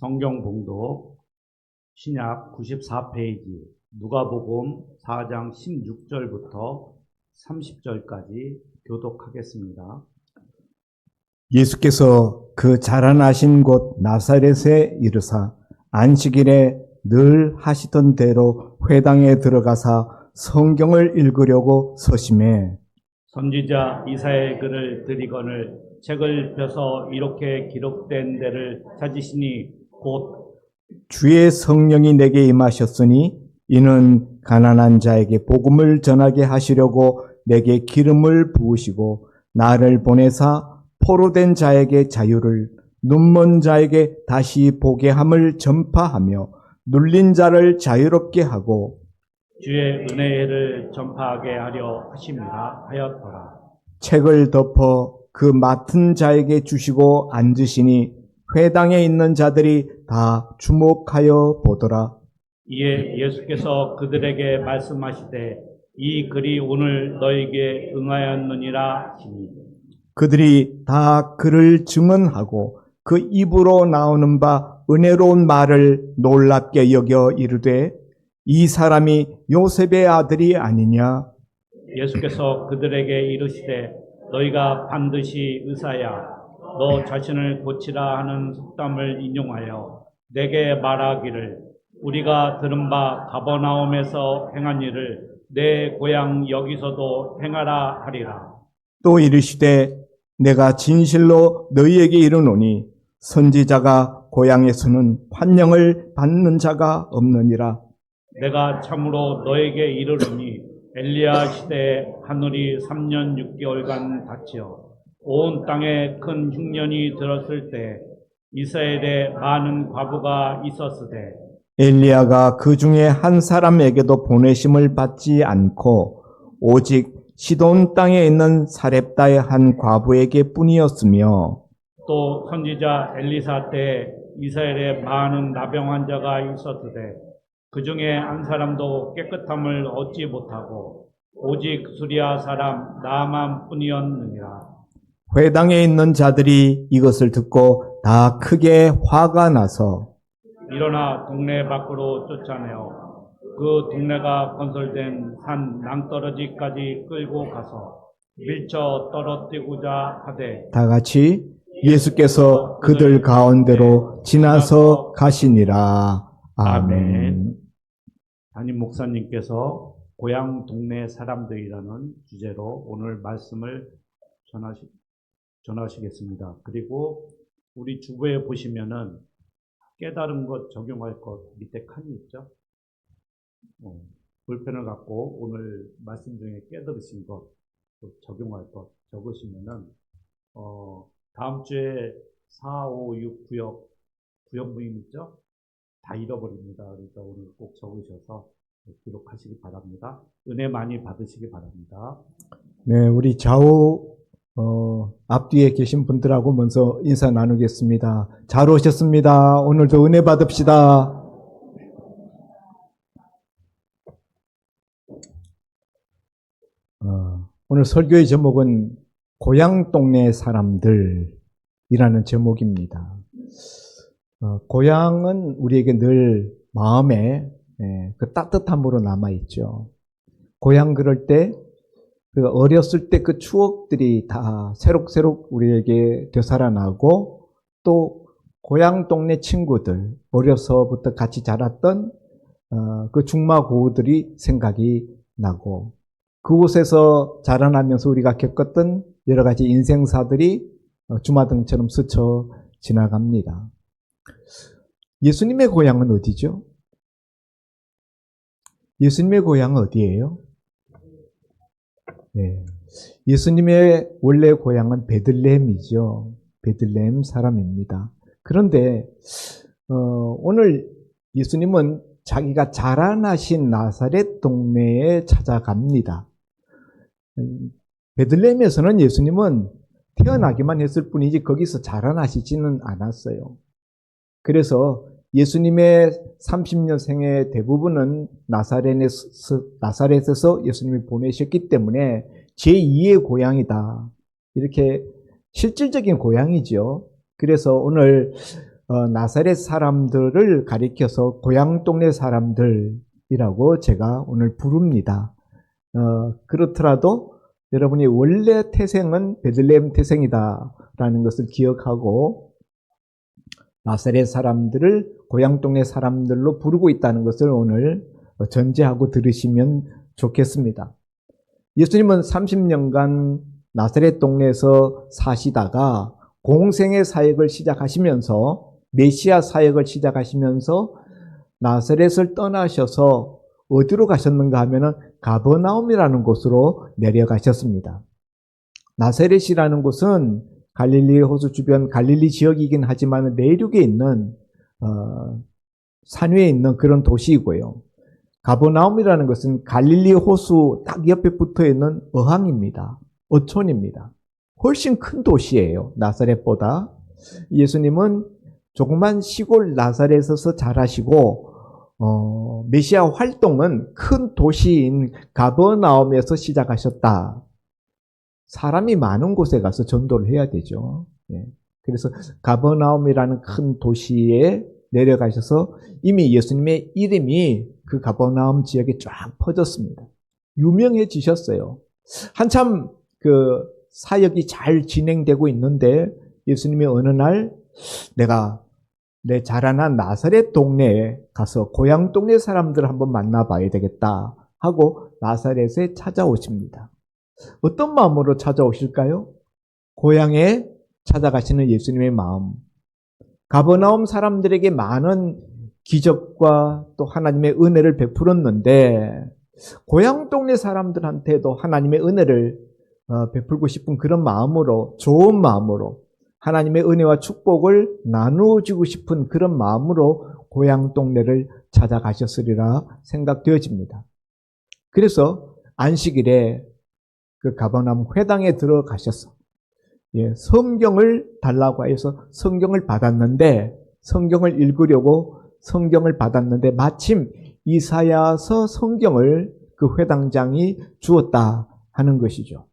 성경 봉독 신약 94페이지 누가복음 4장 16절부터 30절까지 교독하겠습니다. 예수께서 그 자라나신 곳 나사렛에 이르사 안식일에 늘 하시던 대로 회당에 들어가사 성경을 읽으려고 서심해 선지자 이사야의 글을 들이거늘 책을 펴서 이렇게 기록된 데를 찾으시니 곧 주의 성령이 내게 임하셨으니 이는 가난한 자에게 복음을 전하게 하시려고 내게 기름을 부으시고 나를 보내사 포로된 자에게 자유를 눈먼 자에게 다시 보게 함을 전파하며 눌린 자를 자유롭게 하고 주의 은혜를 전파하게 하려 하심이라 하였더라. 책을 덮어 그 맡은 자에게 주시고 앉으시니 회당에 있는 자들이 다 주목하여 보더라. 이에 예수께서 그들에게 말씀하시되 이 글이 오늘 너에게 응하였느니라 하시니 그들이 다 그를 증언하고 그 입으로 나오는 바 은혜로운 말을 놀랍게 여겨 이르되 이 사람이 요셉의 아들이 아니냐? 예수께서 그들에게 이르시되 너희가 반드시 의사야 너 자신을 고치라 하는 속담을 인용하여 내게 말하기를 우리가 들은 바 가버나움에서 행한 일을 내 고향 여기서도 행하라 하리라. 또 이르시되 내가 진실로 너희에게 이르노니 선지자가 고향에서는 환영을 받는 자가 없느니라. 내가 참으로 너에게 이르노니 엘리야 시대에 하늘이 3년 6개월간 닫혀 온 땅에 큰 흉년이 들었을 때 이스라엘에 많은 과부가 있었으되 엘리야가 그 중에 한 사람에게도 보내심을 받지 않고 오직 시돈 땅에 있는 사렙다의 한 과부에게 뿐이었으며 또 선지자 엘리사 때 이스라엘에 많은 나병 환자가 있었으되 그 중에 한 사람도 깨끗함을 얻지 못하고 오직 수리아 사람 나만 뿐이었느니라. 회당에 있는 자들이 이것을 듣고 다 크게 화가 나서 일어나 동네 밖으로 쫓아내어 그 동네가 건설된 산 낭떠러지까지 끌고 가서 밀쳐 떨어뜨리고자 하되 다 같이 예수께서 그들 가운데로 지나서 가시니라. 아멘. 담임 목사님께서 고향 동네 사람들이라는 주제로 오늘 말씀을 전하시겠습니다. 그리고 우리 주보에 보시면은 깨달은 것, 적용할 것 밑에 칸이 있죠. 볼펜을 갖고 오늘 말씀 중에 깨달으신 것, 적용할 것 적으시면은 다음 주에 4, 5, 6 구역 모임 있죠? 다 잃어버립니다. 그러니까 오늘 꼭 적으셔서 기록하시기 바랍니다. 은혜 많이 받으시기 바랍니다. 네, 우리 좌우 앞뒤에 계신 분들하고 먼저 인사 나누겠습니다. 잘 오셨습니다. 오늘도 은혜 받읍시다. 오늘 설교의 제목은 고향 동네 사람들이라는 제목입니다. 고향은 우리에게 늘 마음에 그 따뜻함으로 남아있죠. 고향 그럴 때 어렸을 때 그 추억들이 다 새록새록 우리에게 되살아나고 또 고향 동네 친구들, 어려서부터 같이 자랐던 그 중마고우들이 생각이 나고 그곳에서 자라나면서 우리가 겪었던 여러 가지 인생사들이 주마등처럼 스쳐 지나갑니다. 예수님의 고향은 어디죠? 예수님의 고향은 어디예요? 네. 예수님의 원래 고향은 베들레헴이죠. 베들레헴 사람입니다. 그런데 오늘 예수님은 자기가 자라나신 나사렛 동네에 찾아갑니다. 베들레헴에서는 예수님은 태어나기만 했을 뿐이지 거기서 자라나시지는 않았어요. 그래서 예수님의 30년 생의 대부분은 나사렛에서 예수님이 보내셨기 때문에 제2의 고향이다. 이렇게 실질적인 고향이죠. 그래서 오늘 나사렛 사람들을 가리켜서 고향 동네 사람들이라고 제가 오늘 부릅니다. 그렇더라도 여러분이 원래 태생은 베들레헴 태생이다라는 것을 기억하고 나사렛 사람들을 고향 동네 사람들로 부르고 있다는 것을 오늘 전제하고 들으시면 좋겠습니다. 예수님은 30년간 나사렛 동네에서 사시다가 공생의 사역을 시작하시면서 메시아 사역을 시작하시면서 나사렛을 떠나셔서 어디로 가셨는가 하면은 가버나움이라는 곳으로 내려가셨습니다. 나사렛이라는 곳은 갈릴리 호수 주변 갈릴리 지역이긴 하지만 내륙에 있는 산 위에 있는 그런 도시이고요. 가버나움이라는 것은 갈릴리 호수 딱 옆에 붙어 있는 어항입니다. 어촌입니다. 훨씬 큰 도시예요. 나사렛보다. 예수님은 조그만 시골 나사렛에서 자라시고 메시아 활동은 큰 도시인 가버나움에서 시작하셨다. 사람이 많은 곳에 가서 전도를 해야 되죠. 그래서 가버나움이라는 큰 도시에 내려가셔서 이미 예수님의 이름이 그 가버나움 지역에 쫙 퍼졌습니다. 유명해지셨어요. 한참 그 사역이 잘 진행되고 있는데 예수님이 어느 날 내가 내 자라난 나사렛 동네에 가서 고향 동네 사람들 한번 만나봐야 되겠다 하고 나사렛에 찾아오십니다. 어떤 마음으로 찾아오실까요? 고향에 찾아가시는 예수님의 마음. 가버나움 사람들에게 많은 기적과 또 하나님의 은혜를 베풀었는데 고향 동네 사람들한테도 하나님의 은혜를 베풀고 싶은 그런 마음으로, 좋은 마음으로 하나님의 은혜와 축복을 나누어주고 싶은 그런 마음으로 고향 동네를 찾아가셨으리라 생각되어집니다. 그래서 안식일에 그 가버나움 회당에 들어가셔서 성경을 달라고 해서 성경을 받았는데 성경을 읽으려고 성경을 받았는데 마침 이사야서 성경을 그 회당장이 주었다 하는 것이죠.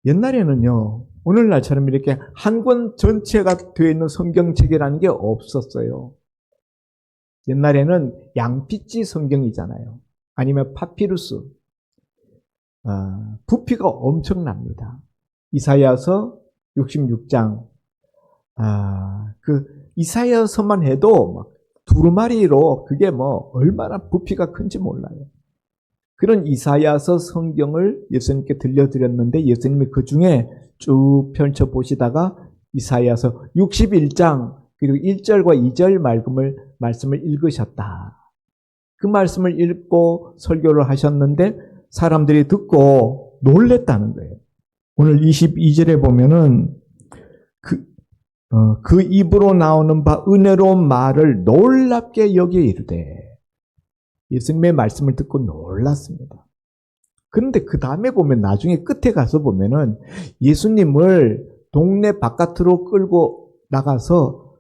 옛날에는요, 오늘날처럼 이렇게 한 권 전체가 되어 있는 성경책이라는 게 없었어요. 옛날에는 양피지 성경이잖아요. 아니면 파피루스. 부피가 엄청납니다. 이사야서 66장. 그 이사야서만 해도 막 두루마리로 그게 뭐 얼마나 부피가 큰지 몰라요. 그런 이사야서 성경을 예수님께 들려드렸는데 예수님이 그 중에 쭉 펼쳐보시다가 이사야서 61장 그리고 1절과 2절 말씀을 읽으셨다. 그 말씀을 읽고 설교를 하셨는데 사람들이 듣고 놀랬다는 거예요. 오늘 22절에 보면은 그 입으로 나오는 바 은혜로운 말을 놀랍게 여겨 이르되 예수님의 말씀을 듣고 놀랐습니다. 그런데 그 다음에 보면 나중에 끝에 가서 보면은 예수님을 동네 바깥으로 끌고 나가서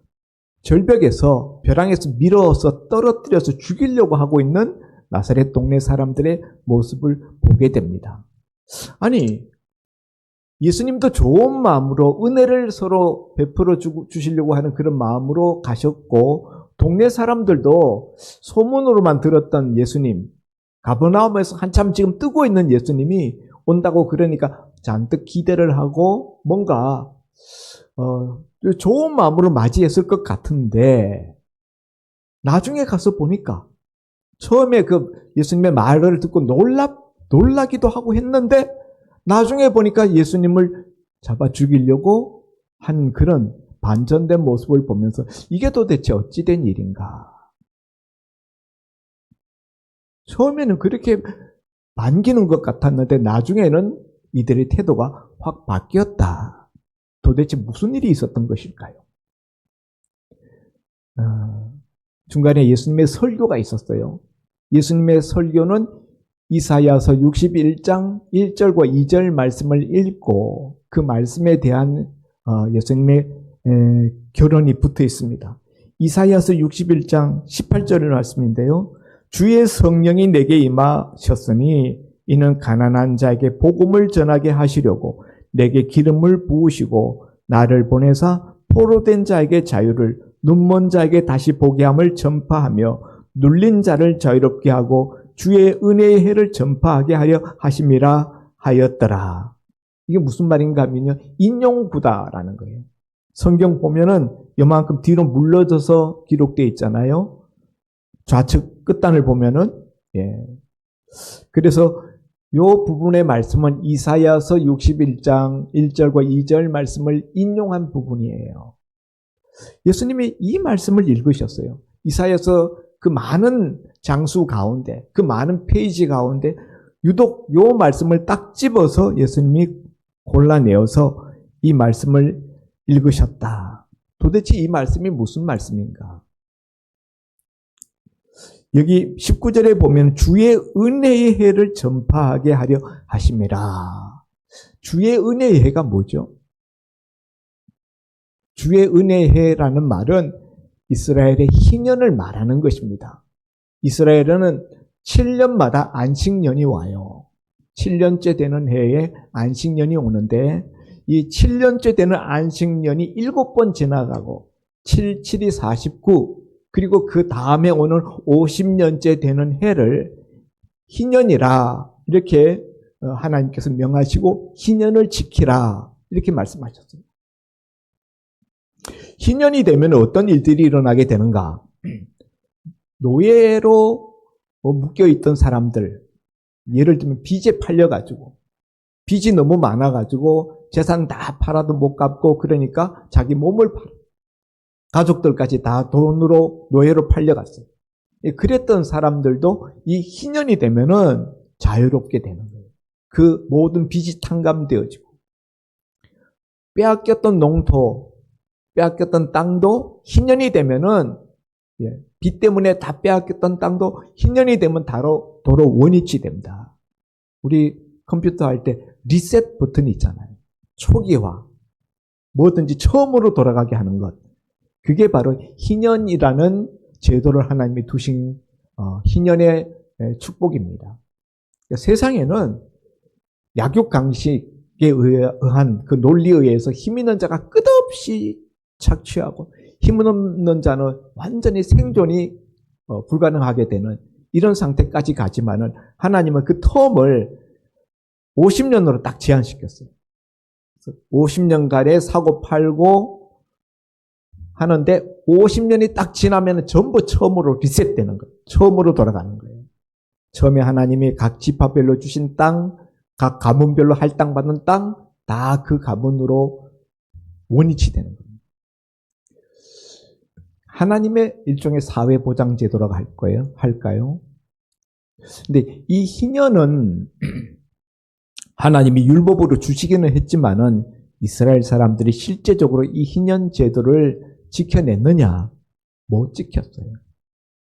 절벽에서 벼랑에서 밀어서 떨어뜨려서 죽이려고 하고 있는 나사렛 동네 사람들의 모습을 보게 됩니다. 아니, 예수님도 좋은 마음으로 은혜를 서로 베풀어 주시려고 하는 그런 마음으로 가셨고 동네 사람들도 소문으로만 들었던 예수님, 가버나움에서 한참 지금 뜨고 있는 예수님이 온다고 그러니까 잔뜩 기대를 하고 뭔가 좋은 마음으로 맞이했을 것 같은데 나중에 가서 보니까 처음에 그 예수님의 말을 듣고 놀라기도 하고 했는데 나중에 보니까 예수님을 잡아 죽이려고 한 그런 반전된 모습을 보면서 이게 도대체 어찌된 일인가. 처음에는 그렇게 반기는 것 같았는데 나중에는 이들의 태도가 확 바뀌었다. 도대체 무슨 일이 있었던 것일까요? 중간에 예수님의 설교가 있었어요. 예수님의 설교는 이사야서 61장 1절과 2절 말씀을 읽고 그 말씀에 대한 예수님의 결론이 붙어 있습니다. 이사야서 61장 18절의 말씀인데요. 주의 성령이 내게 임하셨으니 이는 가난한 자에게 복음을 전하게 하시려고 내게 기름을 부으시고 나를 보내사 포로된 자에게 자유를, 눈먼 자에게 다시 보게 함을 전파하며 눌린 자를 자유롭게 하고 주의 은혜의 해를 전파하게 하려 하심이라 하였더라. 이게 무슨 말인가 하면요, 인용구다라는 거예요. 성경 보면은 요만큼 뒤로 물러져서 기록되어 있잖아요. 좌측 끝단을 보면은, 그래서 요 부분의 말씀은 이사야서 61장 1절과 2절 말씀을 인용한 부분이에요. 예수님이 이 말씀을 읽으셨어요. 이사야서 그 많은 장수 가운데, 그 많은 페이지 가운데 유독 요 말씀을 딱 집어서 예수님이 골라내어서 이 말씀을 읽으셨다. 도대체 이 말씀이 무슨 말씀인가? 여기 19절에 보면 주의 은혜의 해를 전파하게 하려 하심이라. 주의 은혜의 해가 뭐죠? 주의 은혜의 해라는 말은 이스라엘의 희년을 말하는 것입니다. 이스라엘은 7년마다 안식년이 와요. 7년째 되는 해에 안식년이 오는데 이 7년째 되는 안식년이 7번 지나가고 7, 7이 49 그리고 그 다음에 오는 50년째 되는 해를 희년이라 이렇게 하나님께서 명하시고 희년을 지키라 이렇게 말씀하셨습니다. 희년이 되면 어떤 일들이 일어나게 되는가? 노예로 묶여있던 사람들, 예를 들면 빚에 팔려가지고 빚이 너무 많아가지고 재산 다 팔아도 못 갚고 그러니까 자기 몸을 팔아. 가족들까지 다 돈으로 노예로 팔려갔어요. 그랬던 사람들도 이 희년이 되면은 자유롭게 되는 거예요. 그 모든 빚이 탕감되어지고 빼앗겼던 농토, 빼앗겼던 땅도 희년이 되면은 빚 때문에 다 빼앗겼던 땅도 희년이 되면 도로 원위치 됩니다. 우리 컴퓨터 할 때 리셋 버튼이 있잖아요. 초기화, 뭐든지 처음으로 돌아가게 하는 것. 그게 바로 희년이라는 제도를 하나님이 두신 희년의 축복입니다. 그러니까 세상에는 약육강식에 의한 그 논리에 의해서 힘 있는 자가 끝없이 착취하고 힘 없는 자는 완전히 생존이 불가능하게 되는 이런 상태까지 가지만은 하나님은 그 텀을 50년으로 딱 제한시켰어요. 50년간의 사고 팔고 하는데 50년이 딱 지나면 전부 처음으로 리셋되는 거예요. 처음으로 돌아가는 거예요. 처음에 하나님이 각 지파별로 주신 땅, 각 가문별로 할당받는 땅, 다 그 가문으로 원위치 되는 거예요. 하나님의 일종의 사회보장제도라고 할까요? 근데 이 희년은 하나님이 율법으로 주시기는 했지만은 이스라엘 사람들이 실제적으로 이 희년 제도를 지켜냈느냐? 못 지켰어요.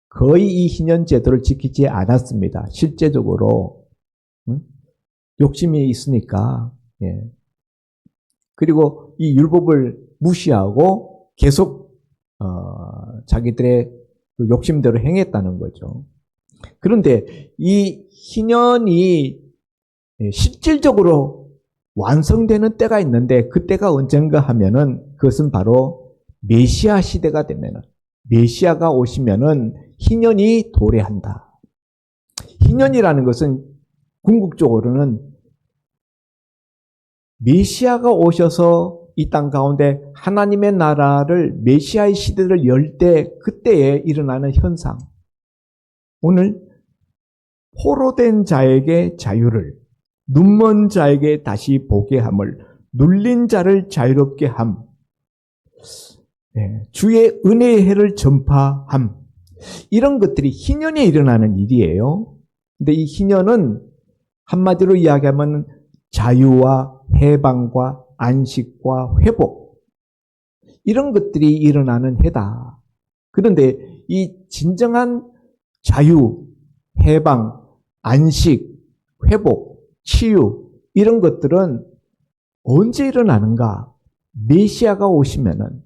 거의 이 희년 제도를 지키지 않았습니다. 실제적으로 욕심이 있으니까. 그리고 이 율법을 무시하고 계속 자기들의 욕심대로 행했다는 거죠. 그런데 이 희년이 실질적으로 완성되는 때가 있는데 그 때가 언젠가 하면은 그것은 바로 메시아 시대가 되면은 메시아가 오시면은 희년이 도래한다. 희년이라는 것은 궁극적으로는 메시아가 오셔서 이 땅 가운데 하나님의 나라를 메시아의 시대를 열 때 그때에 일어나는 현상. 오늘 포로된 자에게 자유를, 눈먼 자에게 다시 보게 함을, 눌린 자를 자유롭게 함, 주의 은혜의 해를 전파함. 이런 것들이 희년에 일어나는 일이에요. 근데 이 희년은 한마디로 이야기하면 자유와 해방과 안식과 회복, 이런 것들이 일어나는 해다. 그런데 이 진정한 자유, 해방, 안식, 회복, 치유, 이런 것들은 언제 일어나는가? 메시아가 오시면은,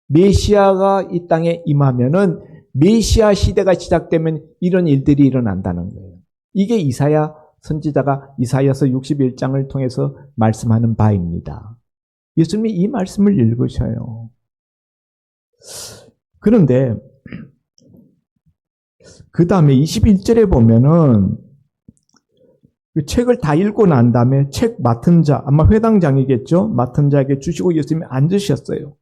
메시아가 이 땅에 임하면은 메시아 시대가 시작되면 이런 일들이 일어난다는 거예요. 이게 이사야 선지자가 이사야서 61장을 통해서 말씀하는 바입니다. 예수님이 이 말씀을 읽으셔요. 그런데 그 다음에 21절에 보면은 그 책을 다 읽고 난 다음에 책 맡은 자, 아마 회당장이겠죠? 맡은 자에게 주시고 예수님이 앉으셨어요.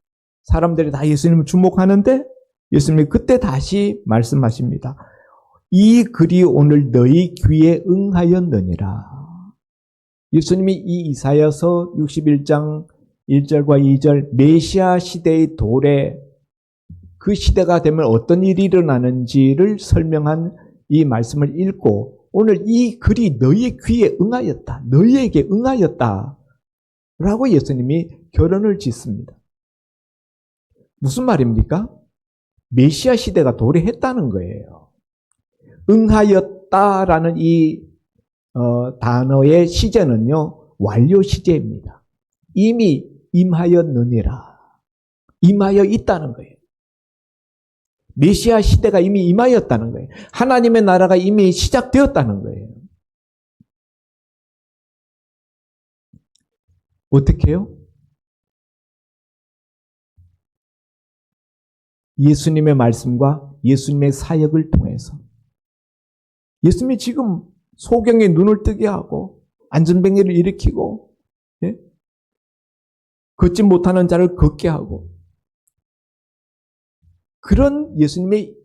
사람들이 다 예수님을 주목하는데 예수님이 그때 다시 말씀하십니다. 이 글이 오늘 너희 귀에 응하였느니라. 예수님이 이 이사야서 61장 1절과 2절 메시아 시대의 도래, 그 시대가 되면 어떤 일이 일어나는지를 설명한 이 말씀을 읽고 오늘 이 글이 너희의 귀에 응하였다. 너희에게 응하였다. 라고 예수님이 결론을 짓습니다. 무슨 말입니까? 메시아 시대가 도래했다는 거예요. 응하였다라는 이 단어의 시제는요, 완료 시제입니다. 이미 임하였느니라. 임하여 있다는 거예요. 메시아 시대가 이미 임하였다는 거예요. 하나님의 나라가 이미 시작되었다는 거예요. 어떻게 해요? 예수님의 말씀과 예수님의 사역을 통해서. 예수님이 지금 소경의 눈을 뜨게 하고 안전뱅이를 일으키고, 예? 걷지 못하는 자를 걷게 하고, 그런 예수님의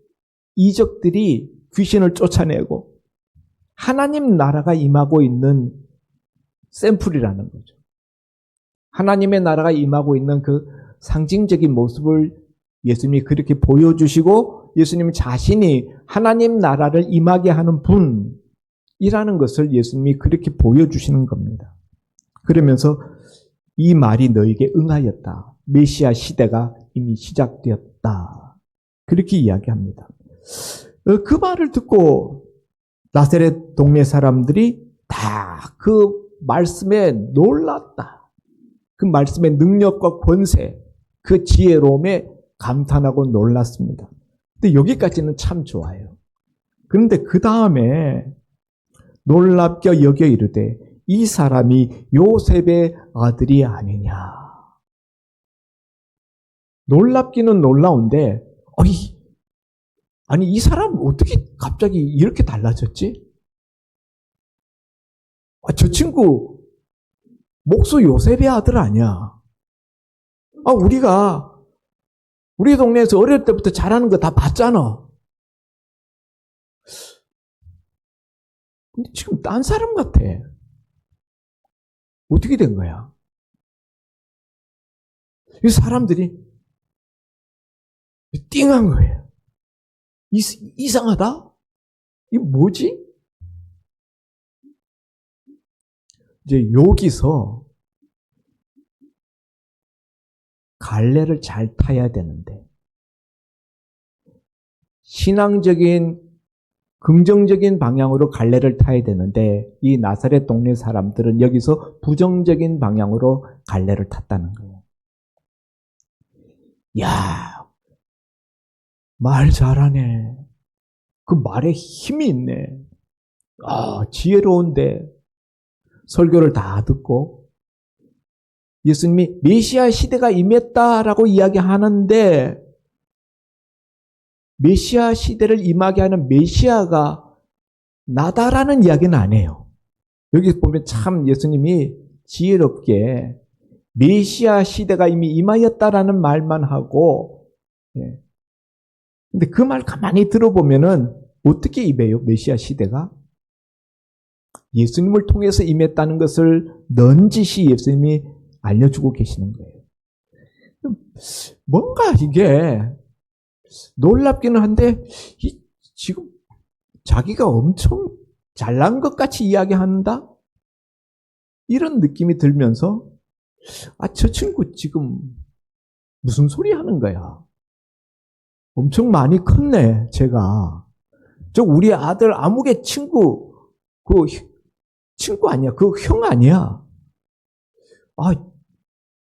이적들이 귀신을 쫓아내고 하나님 나라가 임하고 있는 샘플이라는 거죠. 하나님의 나라가 임하고 있는 그 상징적인 모습을 예수님이 그렇게 보여주시고 예수님 자신이 하나님 나라를 임하게 하는 분이라는 것을 예수님이 그렇게 보여주시는 겁니다. 그러면서 이 말이 너에게 응하였다. 메시아 시대가 이미 시작되었다. 그렇게 이야기합니다. 그 말을 듣고 나사렛 동네 사람들이 다 그 말씀에 놀랐다. 그 말씀의 능력과 권세, 그 지혜로움에 감탄하고 놀랐습니다. 근데 여기까지는 참 좋아요. 그런데 그 다음에 놀랍게 여겨 이르되 이 사람이 요셉의 아들이 아니냐. 놀랍기는 놀라운데 아니 이 사람 어떻게 갑자기 이렇게 달라졌지? 저 친구 목수 요셉의 아들 아니야. 우리가 우리 동네에서 어릴 때부터 잘하는 거 다 봤잖아. 근데 지금 딴 사람 같아. 어떻게 된 거야? 이 사람들이 띵한 거예요. 이상하다? 이게 뭐지? 이제 여기서 갈래를 잘 타야 되는데 신앙적인 긍정적인 방향으로 갈래를 타야 되는데 이 나사렛 동네 사람들은 여기서 부정적인 방향으로 갈래를 탔다는 거예요. 야, 말 잘하네. 그 말에 힘이 있네. 지혜로운데 설교를 다 듣고 예수님이 메시아 시대가 임했다라고 이야기하는데 메시아 시대를 임하게 하는 메시아가 나다라는 이야기는 안 해요. 여기 보면 참 예수님이 지혜롭게 메시아 시대가 이미 임하였다라는 말만 하고, 근데 그 말 가만히 들어보면은 어떻게 임해요? 메시아 시대가? 예수님을 통해서 임했다는 것을 넌지시 예수님이 알려주고 계시는 거예요. 뭔가 이게 놀랍기는 한데 지금 자기가 엄청 잘난 것 같이 이야기한다? 이런 느낌이 들면서 저 친구 지금 무슨 소리 하는 거야? 엄청 많이 컸네, 제가. 우리 아들 아무개 친구, 친구 아니야. 그 형 아니야.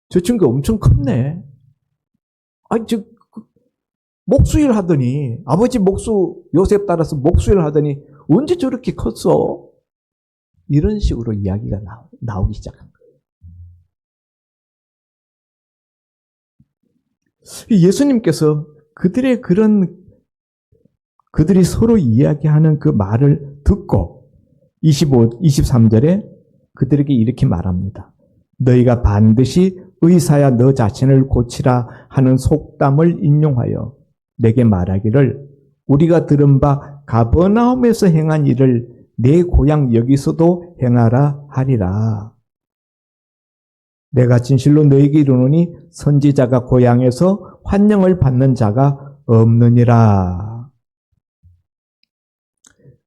저 친구 엄청 컸네. 목수일 하더니, 아버지 목수 요셉 따라서 목수일 하더니, 언제 저렇게 컸어? 이런 식으로 이야기가 나오기 시작한 거예요. 예수님께서 그들이 서로 이야기하는 그 말을 듣고 23절에 그들에게 이렇게 말합니다. 너희가 반드시 의사야 너 자신을 고치라 하는 속담을 인용하여 내게 말하기를 우리가 들은 바 가버나움에서 행한 일을 내 고향 여기서도 행하라 하리라. 내가 진실로 너희에게 이르노니 선지자가 고향에서 환영을 받는 자가 없느니라.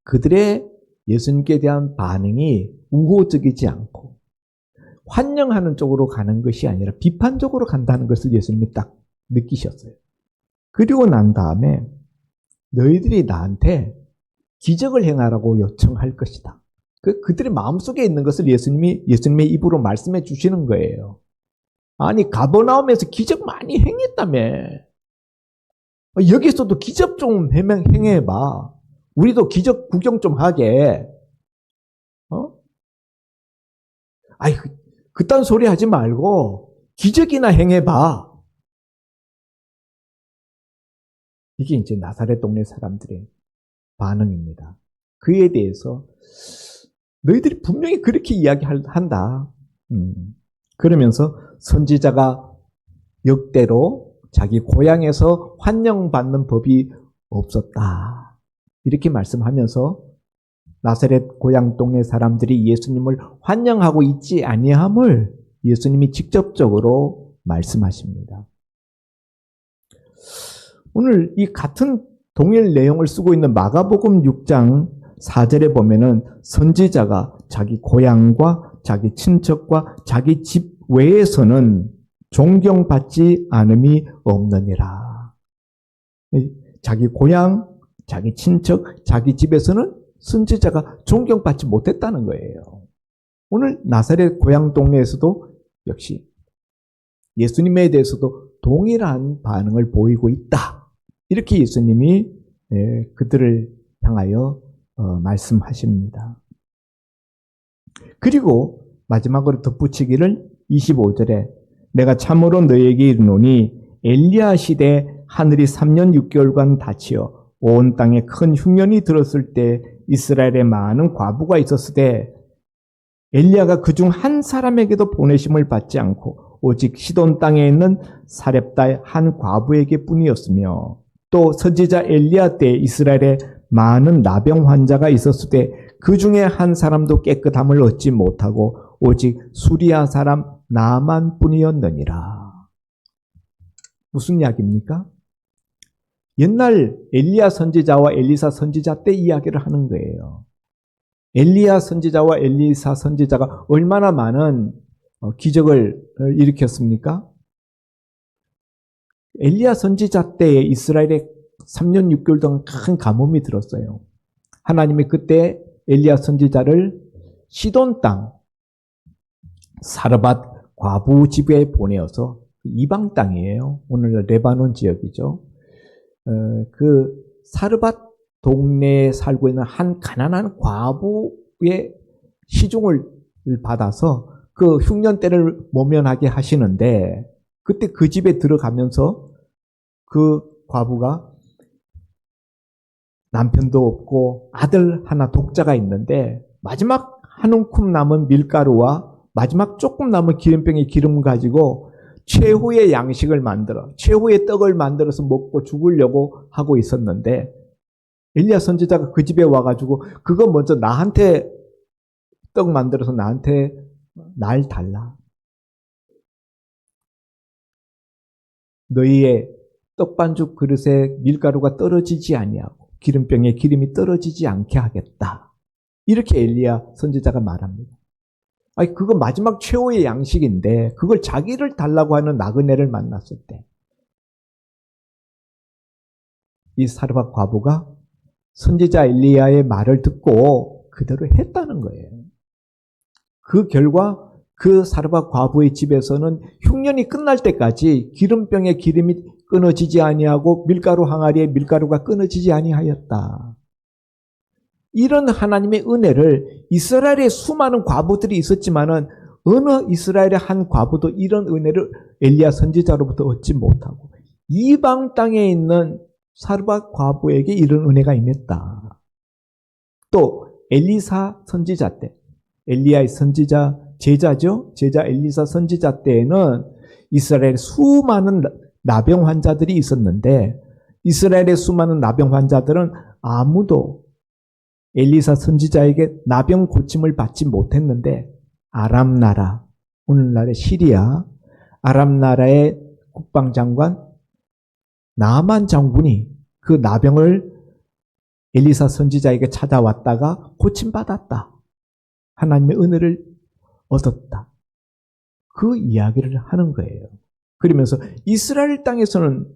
그들의 예수님께 대한 반응이 우호적이지 않고 환영하는 쪽으로 가는 것이 아니라 비판적으로 간다는 것을 예수님이 딱 느끼셨어요. 그리고 난 다음에 너희들이 나한테 기적을 행하라고 요청할 것이다. 그들의 마음속에 있는 것을 예수님의 입으로 말씀해 주시는 거예요. 아니 가버나움에서 기적 많이 행했다며. 여기서도 기적 좀 행해봐. 우리도 기적 구경 좀 하게. 아이 그딴 소리 하지 말고 기적이나 행해봐. 이게 이제 나사렛 동네 사람들의 반응입니다. 그에 대해서 너희들이 분명히 그렇게 이야기한다. 그러면서 선지자가 역대로 자기 고향에서 환영받는 법이 없었다. 이렇게 말씀하면서 나사렛 고향 동네 사람들이 예수님을 환영하고 있지 아니함을 예수님이 직접적으로 말씀하십니다. 오늘 이 같은 동일 내용을 쓰고 있는 마가복음 6장 4절에 보면은 선지자가 자기 고향과 자기 친척과 자기 집 외에서는 존경받지 않음이 없느니라. 자기 고향, 자기 친척, 자기 집에서는 선지자가 존경받지 못했다는 거예요. 오늘 나사렛 고향 동네에서도 역시 예수님에 대해서도 동일한 반응을 보이고 있다. 이렇게 예수님이 그들을 향하여 말씀하십니다. 그리고 마지막으로 덧붙이기를 25절에 내가 참으로 너희에게 이르노니 엘리야 시대 하늘이 3년 6개월간 닫히어 온 땅에 큰 흉년이 들었을 때 이스라엘에 많은 과부가 있었을 때 엘리야가 그중 한 사람에게도 보내심을 받지 않고 오직 시돈 땅에 있는 사렙다의 한 과부에게 뿐이었으며 또 선지자 엘리야 때 이스라엘에 많은 나병 환자가 있었을 때 그 중에 한 사람도 깨끗함을 얻지 못하고 오직 수리아 사람 나만 뿐이었느니라. 무슨 이야기입니까? 옛날 엘리야 선지자와 엘리사 선지자 때 이야기를 하는 거예요. 엘리야 선지자와 엘리사 선지자가 얼마나 많은 기적을 일으켰습니까? 엘리야 선지자 때에 이스라엘에 3년 6개월 동안 큰 가뭄이 들었어요. 하나님이 그때 엘리야 선지자를 시돈 땅 사르밧 과부 집에 보내어서 이방 땅이에요. 오늘 레바논 지역이죠. 그 사르밧 동네에 살고 있는 한 가난한 과부의 시중을 받아서 그 흉년 때를 모면하게 하시는데 그때 그 집에 들어가면서 그 과부가 남편도 없고 아들 하나 독자가 있는데 마지막 한 움큼 남은 밀가루와 마지막 조금 남은 기름병에 기름 가지고 최후의 양식을 만들어 최후의 떡을 만들어서 먹고 죽으려고 하고 있었는데 엘리야 선지자가 그 집에 와가지고 그거 먼저 나한테 떡 만들어서 나한테 날 달라. 너희의 떡반죽 그릇에 밀가루가 떨어지지 아니하고 기름병에 기름이 떨어지지 않게 하겠다. 이렇게 엘리야 선지자가 말합니다. 아니 그거 마지막 최후의 양식인데 그걸 자기를 달라고 하는 나그네를 만났을 때 이 사르밧 과부가 선지자 엘리야의 말을 듣고 그대로 했다는 거예요. 그 결과 그 사르밧 과부의 집에서는 흉년이 끝날 때까지 기름병에 기름이 끊어지지 아니하고 밀가루 항아리에 밀가루가 끊어지지 아니하였다. 이런 하나님의 은혜를 이스라엘에 수많은 과부들이 있었지만은 어느 이스라엘의 한 과부도 이런 은혜를 엘리야 선지자로부터 얻지 못하고 이방 땅에 있는 사르밧 과부에게 이런 은혜가 임했다. 또 엘리사 선지자 때, 엘리야의 선지자 제자죠. 제자 엘리사 선지자 때에는 이스라엘에 수많은 나병 환자들이 있었는데 이스라엘의 수많은 나병 환자들은 아무도 엘리사 선지자에게 나병 고침을 받지 못했는데 아람 나라, 오늘날의 시리아, 아람 나라의 국방장관 나만 장군이 그 나병을 엘리사 선지자에게 찾아왔다가 고침받았다. 하나님의 은혜를 얻었다. 그 이야기를 하는 거예요. 그러면서 이스라엘 땅에서는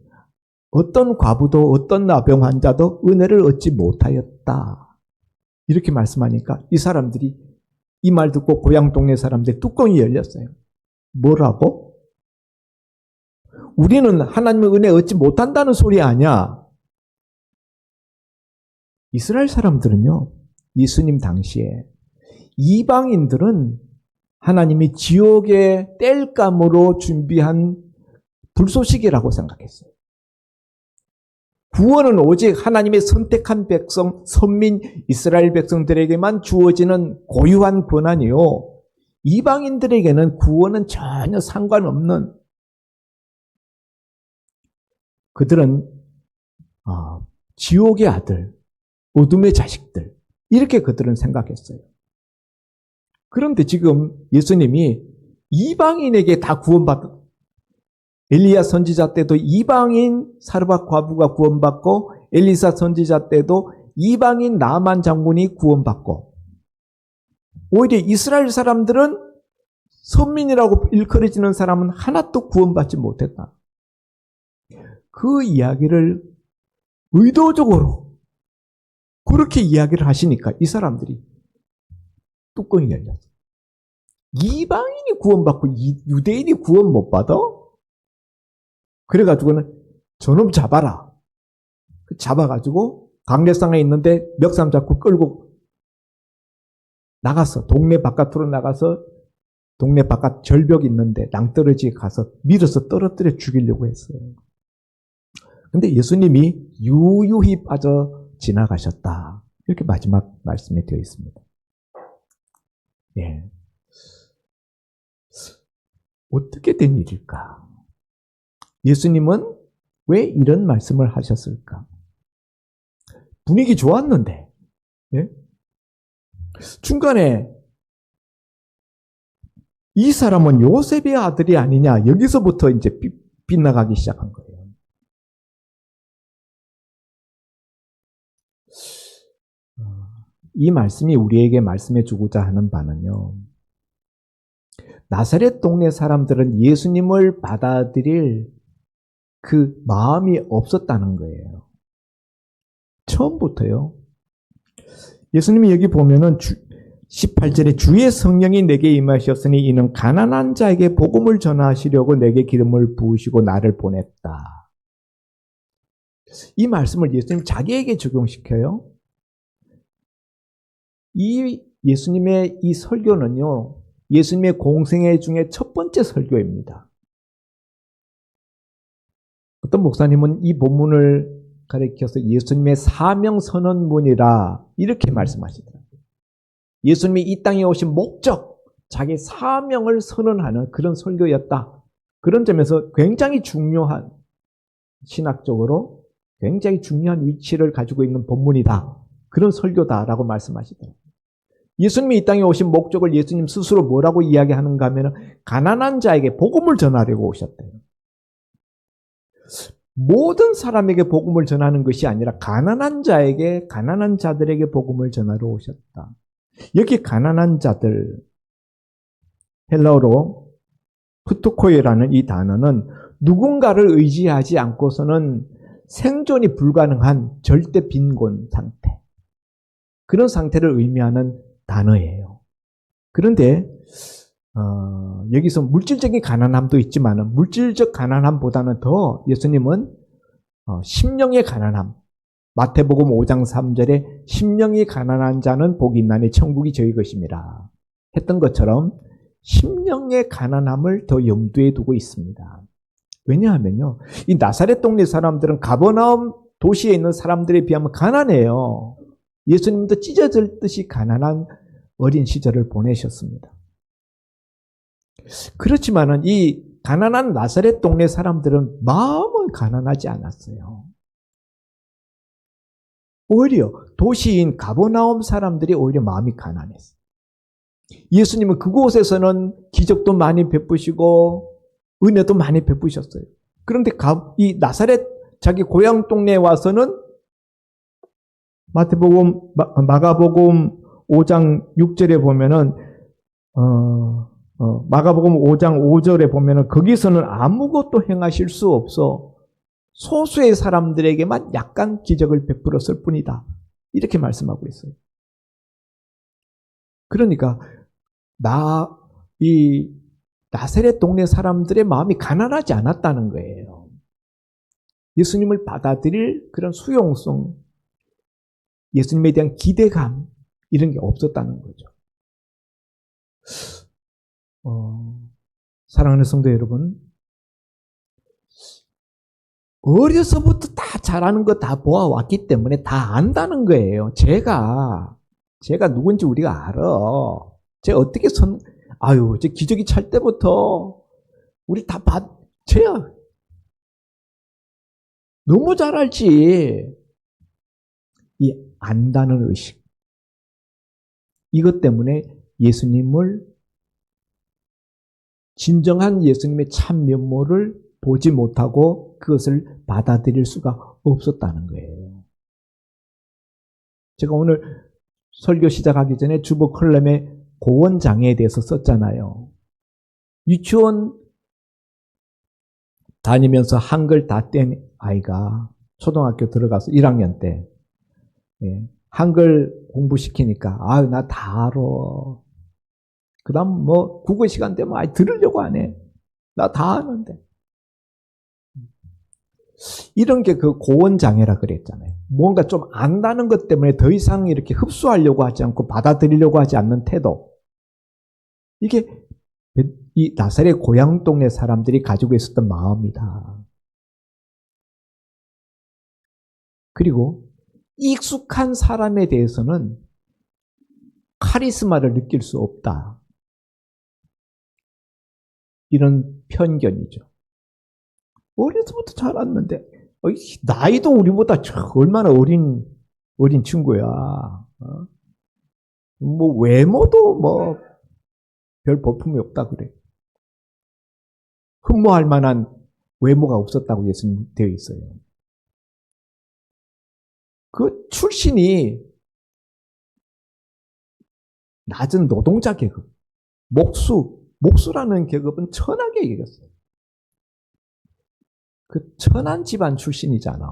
어떤 과부도 어떤 나병 환자도 은혜를 얻지 못하였다. 이렇게 말씀하니까 이 사람들이 이 말 듣고 고향 동네 사람들의 뚜껑이 열렸어요. 뭐라고? 우리는 하나님의 은혜 얻지 못한다는 소리 아니야. 이스라엘 사람들은요, 예수님 당시에 이방인들은 하나님이 지옥의 땔감으로 준비한 불쏘시개라고 생각했어요. 구원은 오직 하나님의 선택한 백성, 선민 이스라엘 백성들에게만 주어지는 고유한 권한이요. 이방인들에게는 구원은 전혀 상관없는, 그들은 지옥의 아들, 어둠의 자식들, 이렇게 그들은 생각했어요. 그런데 지금 예수님이 이방인에게 다 구원받은, 엘리야 선지자 때도 이방인 사르밧 과부가 구원받고 엘리사 선지자 때도 이방인 나만 장군이 구원받고 오히려 이스라엘 사람들은 선민이라고 일컬어지는 사람은 하나도 구원받지 못했다. 그 이야기를 의도적으로 그렇게 이야기를 하시니까 이 사람들이 뚜껑이 열렸어. 이방인이 구원받고 유대인이 구원 못 받아? 그래가지고는 저놈 잡아라. 잡아가지고 강례상에 있는데 멱살 잡고 끌고 나가서 동네 바깥으로 나가서 동네 바깥 절벽 있는데 낭떠러지에 가서 밀어서 떨어뜨려 죽이려고 했어요. 근데 예수님이 유유히 빠져 지나가셨다. 이렇게 마지막 말씀에 되어 있습니다. 예. 어떻게 된 일일까? 예수님은 왜 이런 말씀을 하셨을까? 분위기 좋았는데, 예? 중간에 이 사람은 요셉의 아들이 아니냐, 여기서부터 이제 빗나가기 시작한 거예요. 이 말씀이 우리에게 말씀해 주고자 하는 바는요, 나사렛 동네 사람들은 예수님을 받아들일 그 마음이 없었다는 거예요. 처음부터요. 예수님이 여기 보면은 18절에 주의 성령이 내게 임하셨으니 이는 가난한 자에게 복음을 전하시려고 내게 기름을 부으시고 나를 보냈다. 이 말씀을 예수님 자기에게 적용시켜요. 이 예수님의 이 설교는요, 예수님의 공생애 중에 첫 번째 설교입니다. 어떤 목사님은 이 본문을 가리켜서 예수님의 사명 선언문이라 이렇게 말씀하시더라고요. 예수님이 이 땅에 오신 목적, 자기 사명을 선언하는 그런 설교였다. 그런 점에서 굉장히 중요한, 신학적으로 굉장히 중요한 위치를 가지고 있는 본문이다. 그런 설교다라고 말씀하시더라고요. 예수님이 이 땅에 오신 목적을 예수님 스스로 뭐라고 이야기하는가 하면 가난한 자에게 복음을 전하려고 오셨대요. 모든 사람에게 복음을 전하는 것이 아니라 가난한 자에게, 가난한 자들에게 복음을 전하러 오셨다. 여기 가난한 자들, 헬라어로 프토코이라는 이 단어는 누군가를 의지하지 않고서는 생존이 불가능한 절대 빈곤 상태, 그런 상태를 의미하는 단어예요. 그런데 여기서 물질적인 가난함도 있지만 물질적 가난함보다는 더 예수님은 심령의 가난함, 마태복음 5장 3절에 심령이 가난한 자는 복이 있나니 천국이 저희 것입니다 했던 것처럼 심령의 가난함을 더 염두에 두고 있습니다. 왜냐하면요, 이 나사렛 동네 사람들은 가버나움 도시에 있는 사람들에 비하면 가난해요. 예수님도 찢어질 듯이 가난한 어린 시절을 보내셨습니다. 그렇지만은 이 가난한 나사렛 동네 사람들은 마음은 가난하지 않았어요. 오히려 도시인 가버나움 사람들이 오히려 마음이 가난했어요. 예수님은 그곳에서는 기적도 많이 베푸시고 은혜도 많이 베푸셨어요. 그런데 이 나사렛 자기 고향 동네에 와서는 마가복음 5장 6절에 보면은 마가복음 5장 5절에 보면은 거기서는 아무것도 행하실 수 없어 소수의 사람들에게만 약간 기적을 베풀었을 뿐이다. 이렇게 말씀하고 있어요. 그러니까 이 나사렛 동네 사람들의 마음이 가난하지 않았다는 거예요. 예수님을 받아들일 그런 수용성, 예수님에 대한 기대감 이런 게 없었다는 거죠. 사랑하는 성도 여러분, 어려서부터 다 잘하는 거 다 보아왔기 때문에 다 안다는 거예요. 제가 누군지 우리가 알아. 제가 어떻게 제 기저귀 찰 때부터 우리 다 쟤야 너무 잘 알지. 이 안다는 의식. 이것 때문에 진정한 예수님의 참 면모를 보지 못하고 그것을 받아들일 수가 없었다는 거예요. 제가 오늘 설교 시작하기 전에 주보 컬럼에 고원장애에 대해서 썼잖아요. 유치원 다니면서 한글 다 뗀 아이가 초등학교 들어가서 1학년 때 한글 공부시키니까 나 다 알아. 그 다음 국어 시간 되면 들으려고 안 해. 나 다 아는데. 이런 게 그 고원장애라 그랬잖아요. 뭔가 좀 안다는 것 때문에 더 이상 이렇게 흡수하려고 하지 않고 받아들이려고 하지 않는 태도. 이게 이 나사렛 고향 동네 사람들이 가지고 있었던 마음이다. 그리고 익숙한 사람에 대해서는 카리스마를 느낄 수 없다. 이런 편견이죠. 어려서부터 자랐는데 나이도 우리보다 얼마나 어린 친구야. 외모도 별 볼품이 없다 그래. 흠모할 만한 외모가 없었다고 예수님 되어 있어요. 그 출신이 낮은 노동자 계급, 목수라는 계급은 천하게 이겼어요. 그 천한 집안 출신이잖아.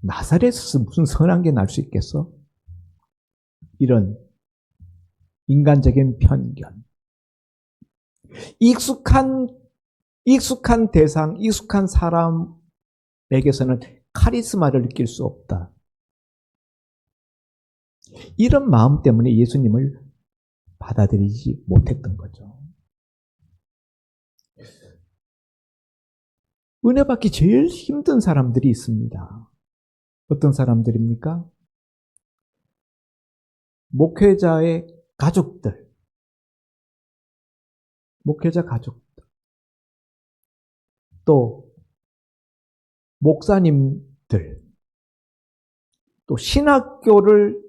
나사렛에서 무슨 선한 게 날 수 있겠어? 이런 인간적인 편견. 익숙한 대상, 익숙한 사람에게서는 카리스마를 느낄 수 없다. 이런 마음 때문에 예수님을 받아들이지 못했던 거죠. 은혜 받기 제일 힘든 사람들이 있습니다. 어떤 사람들입니까? 목회자의 가족들. 목회자 가족들. 또 목사님들. 또 신학교를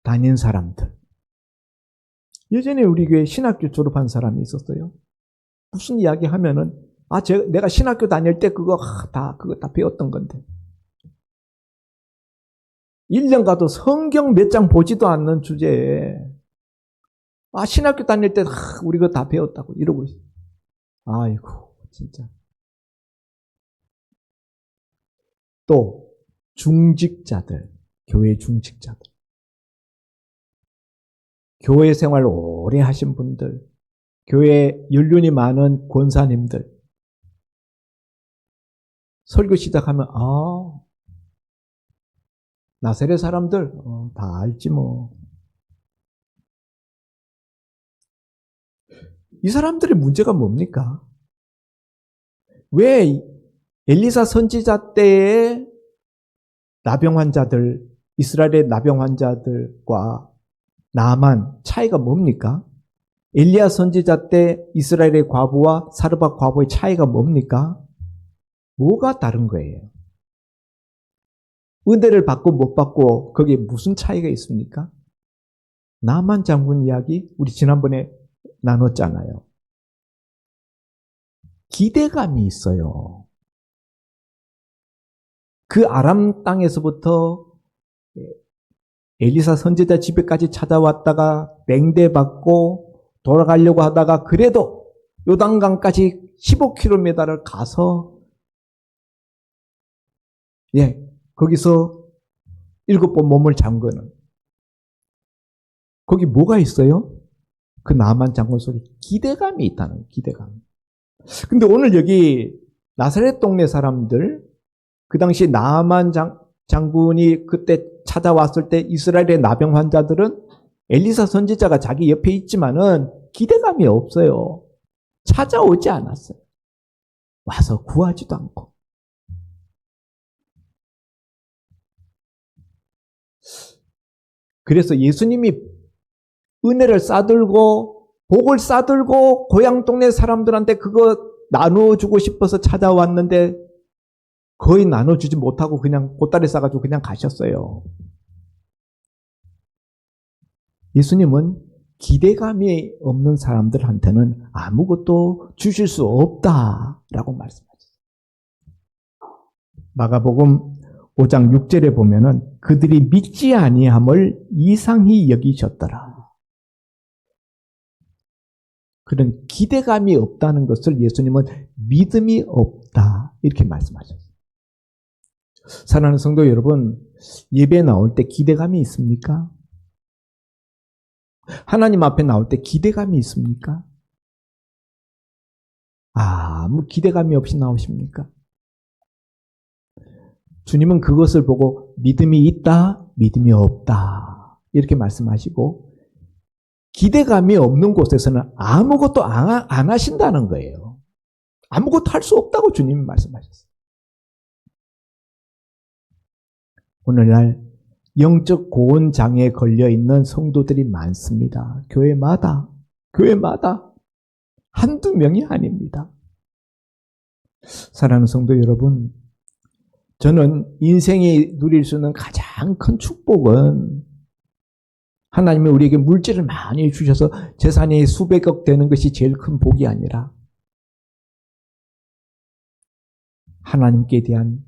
다닌 사람들. 예전에 우리 교회 신학교 졸업한 사람이 있었어요. 무슨 이야기 하면은 내가 신학교 다닐 때 그거 다 배웠던 건데. 1년 가도 성경 몇 장 보지도 않는 주제에 신학교 다닐 때 우리 그거 다 배웠다고 이러고 있어요. 아이고 진짜. 또 중직자들, 교회 중직자들. 교회 생활 오래 하신 분들, 교회 연륜이 많은 권사님들. 설교 시작하면 나사렛 사람들 다 알지 뭐. 이 사람들의 문제가 뭡니까? 왜 엘리사 선지자 때의 나병 환자들, 이스라엘의 나병 환자들과 나만 차이가 뭡니까? 엘리야 선지자 때 이스라엘의 과부와 사르밧 과부의 차이가 뭡니까? 뭐가 다른 거예요? 은혜를 받고 못 받고 거기에 무슨 차이가 있습니까? 나만 장군 이야기 우리 지난번에 나눴잖아요. 기대감이 있어요. 그 아람 땅에서부터 엘리사 선지자 집에까지 찾아왔다가 냉대받고 돌아가려고 하다가 그래도 요단강까지 15km를 가서 거기서 7번 몸을 잠그는 거기 뭐가 있어요? 그 나만 장군 속에 기대감이 있다는 거예요. 기대감. 근데 오늘 여기 나사렛 동네 사람들 그 당시 나만 장군이 그때 찾아왔을 때 이스라엘의 나병 환자들은 엘리사 선지자가 자기 옆에 있지만은 기대감이 없어요. 찾아오지 않았어요. 와서 구하지도 않고. 그래서 예수님이 은혜를 싸들고 복을 싸들고 고향 동네 사람들한테 그거 나누어주고 싶어서 찾아왔는데 거의 나눠주지 못하고 그냥 보따리 싸가지고 그냥 가셨어요. 예수님은 기대감이 없는 사람들한테는 아무것도 주실 수 없다라고 말씀하셨어요. 마가복음 5장 6절에 보면은 그들이 믿지 아니함을 이상히 여기셨더라. 그런 기대감이 없다는 것을 예수님은 믿음이 없다 이렇게 말씀하셨어요. 사랑하는 성도 여러분, 예배 나올 때 기대감이 있습니까? 하나님 앞에 나올 때 기대감이 있습니까? 아무 기대감이 없이 나오십니까? 주님은 그것을 보고 믿음이 있다, 믿음이 없다 이렇게 말씀하시고 기대감이 없는 곳에서는 아무것도 안 하신다는 거예요. 아무것도 할 수 없다고 주님이 말씀하셨어요. 오늘날 영적 고온장애에 걸려있는 성도들이 많습니다. 교회마다 한두 명이 아닙니다. 사랑하는 성도 여러분, 저는 인생이 누릴 수 있는 가장 큰 축복은 하나님이 우리에게 물질을 많이 주셔서 재산이 수백억 되는 것이 제일 큰 복이 아니라 하나님께 대한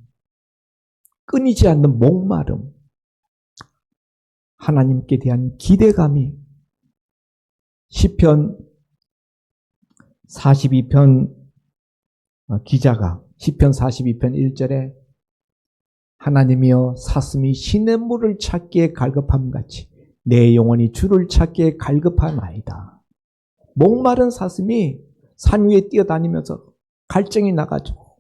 끊이지 않는 목마름, 하나님께 대한 기대감이 시편 42편 기자가 시편 42편 1절에 하나님이여 사슴이 시냇물을 찾기에 갈급함같이 내 영혼이 주를 찾기에 갈급하나이다. 목마른 사슴이 산 위에 뛰어다니면서 갈증이 나가지고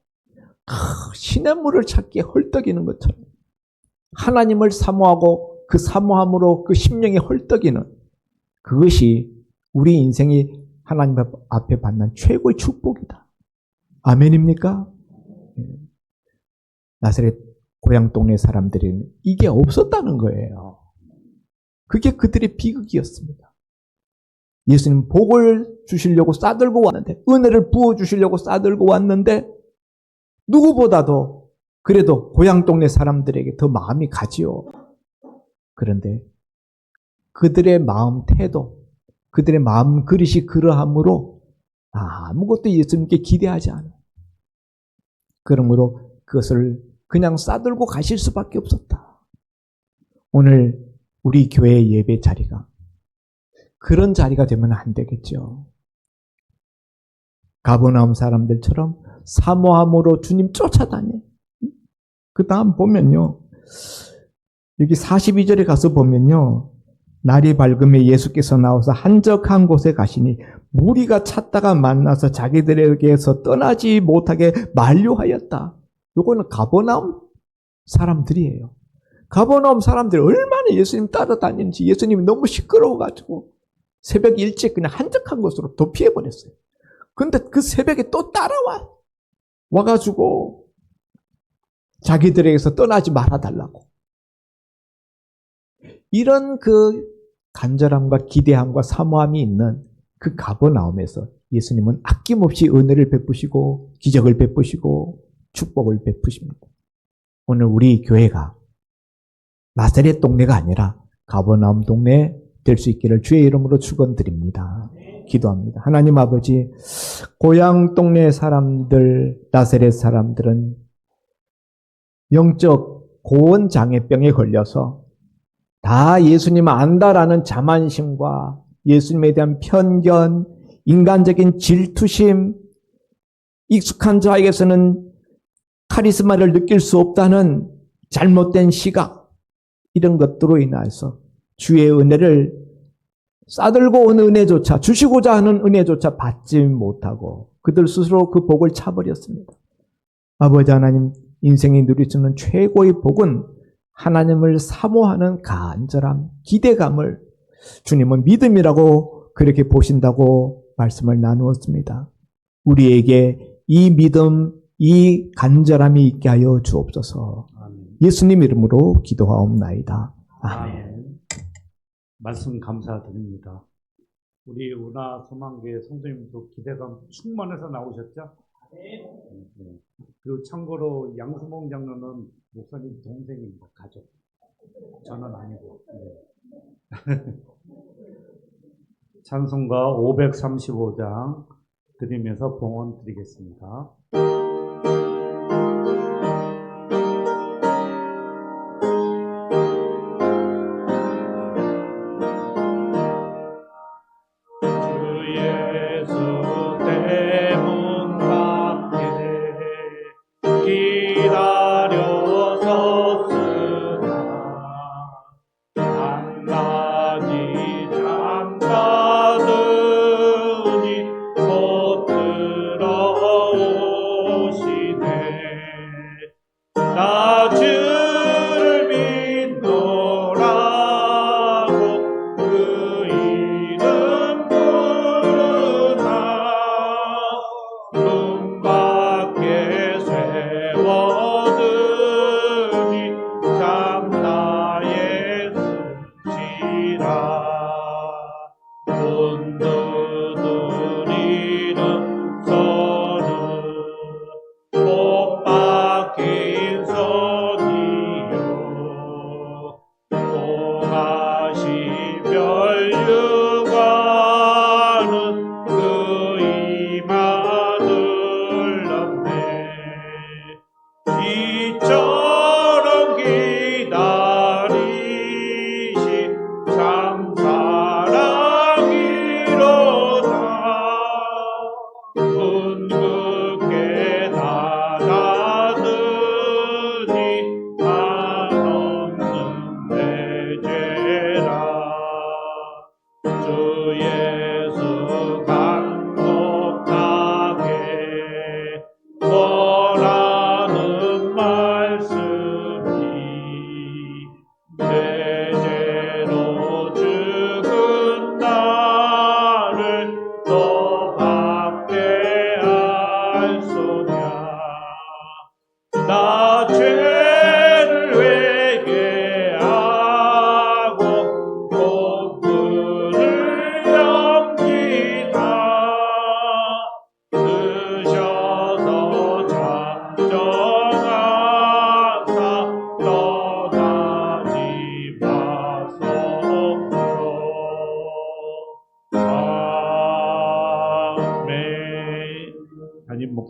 시냇물을 찾기에 헐떡이는 것처럼 하나님을 사모하고 그 사모함으로 그 심령이 헐떡이는 그것이 우리 인생이 하나님 앞에 받는 최고의 축복이다. 아멘입니까? 나사렛 고향 동네 사람들은 이게 없었다는 거예요. 그게 그들의 비극이었습니다. 예수님 복을 주시려고 싸들고 왔는데 은혜를 부어주시려고 싸들고 왔는데 누구보다도 그래도 고향 동네 사람들에게 더 마음이 가지요. 그런데 그들의 마음 태도, 그들의 마음 그릇이 그러함으로 아무것도 예수님께 기대하지 않아요. 그러므로 그것을 그냥 싸들고 가실 수밖에 없었다. 오늘 우리 교회 예배 자리가 그런 자리가 되면 안 되겠죠. 가버나움 사람들처럼 사모함으로 주님 쫓아다녀. 그 다음 보면요. 여기 42절에 가서 보면요. 날이 밝음에 예수께서 나와서 한적한 곳에 가시니 무리가 찾다가 만나서 자기들에게서 떠나지 못하게 만류하였다. 요거는 가버나움 사람들이에요. 가버나움 사람들이 얼마나 예수님 따라다니는지 예수님이 너무 시끄러워가지고 새벽 일찍 그냥 한적한 곳으로 도피해버렸어요. 근데 그 새벽에 또 따라와. 와가지고 자기들에게서 떠나지 말아달라고. 이런 그 간절함과 기대함과 사모함이 있는 그 가버나움에서 예수님은 아낌없이 은혜를 베푸시고 기적을 베푸시고 축복을 베푸십니다. 오늘 우리 교회가 나사렛 동네가 아니라 가버나움 동네 될 수 있기를 주의 이름으로 축원드립니다. 기도합니다. 하나님 아버지, 고향 동네 사람들, 나사렛 사람들은 영적 고원 장애병에 걸려서 다 예수님 안다라는 자만심과 예수님에 대한 편견, 인간적인 질투심, 익숙한 자에게서는 카리스마를 느낄 수 없다는 잘못된 시각, 이런 것들로 인해서 주의 은혜를 싸들고 온 은혜조차, 주시고자 하는 은혜조차 받지 못하고 그들 스스로 그 복을 차버렸습니다. 아버지 하나님, 인생이 누릴 수 있는 최고의 복은 하나님을 사모하는 간절함, 기대감을 주님은 믿음이라고 그렇게 보신다고 말씀을 나누었습니다. 우리에게 이 믿음, 이 간절함이 있게 하여 주옵소서. 아멘. 예수님 이름으로 기도하옵나이다. 아멘. 말씀 감사드립니다. 우리 운하 소망교회 성도님도 기대감 충만해서 나오셨죠? 네. 그리고 참고로 양수봉 장로는 목사님 동생입니다. 가족. 저는 아니고. 네. 찬송가 535장 드리면서 봉헌 드리겠습니다.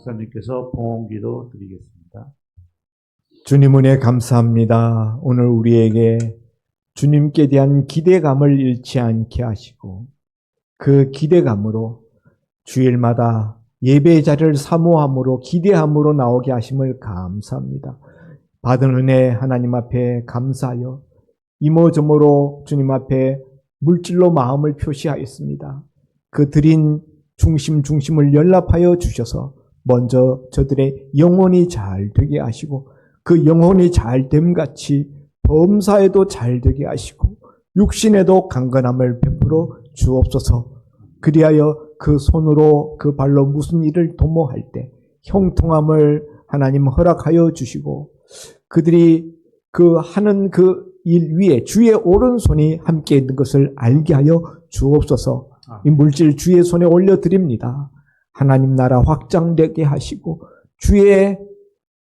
목사님께서 봉헌기도 드리겠습니다. 주님 은혜 감사합니다. 오늘 우리에게 주님께 대한 기대감을 잃지 않게 하시고 그 기대감으로 주일마다 예배의 자리를 사모함으로 기대함으로 나오게 하심을 감사합니다. 받은 은혜 하나님 앞에 감사하여 이모저모로 주님 앞에 물질로 마음을 표시하였습니다. 그 드린 중심을 연락하여 주셔서 먼저 저들의 영혼이 잘 되게 하시고 그 영혼이 잘됨 같이 범사에도 잘 되게 하시고 육신에도 강건함을 베풀어 주옵소서. 그리하여 그 손으로 그 발로 무슨 일을 도모할 때 형통함을 하나님 허락하여 주시고, 그들이 그 하는 그 일 위에 주의 오른손이 함께 있는 것을 알게 하여 주옵소서. 이 물질 주의 손에 올려드립니다. 하나님 나라 확장되게 하시고, 주의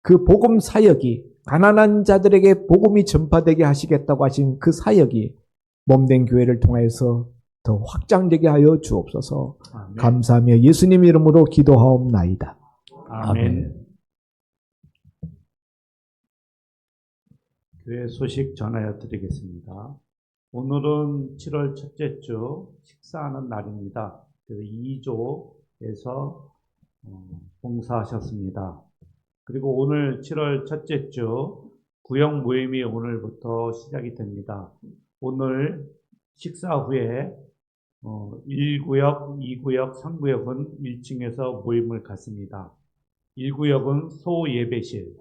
그 복음 사역이 가난한 자들에게 복음이 전파되게 하시겠다고 하신 그 사역이 몸된 교회를 통해서 더 확장되게 하여 주옵소서. 아멘. 감사하며 예수님 이름으로 기도하옵나이다. 아멘. 교회 소식 전하여 드리겠습니다. 오늘은 7월 첫째 주 식사하는 날입니다. 그래서 2조에서 봉사하셨습니다. 그리고 오늘 7월 첫째 주 구역 모임이 오늘부터 시작이 됩니다. 오늘 식사 후에 1구역, 2구역, 3구역은 1층에서 모임을 갖습니다. 1구역은 소예배실,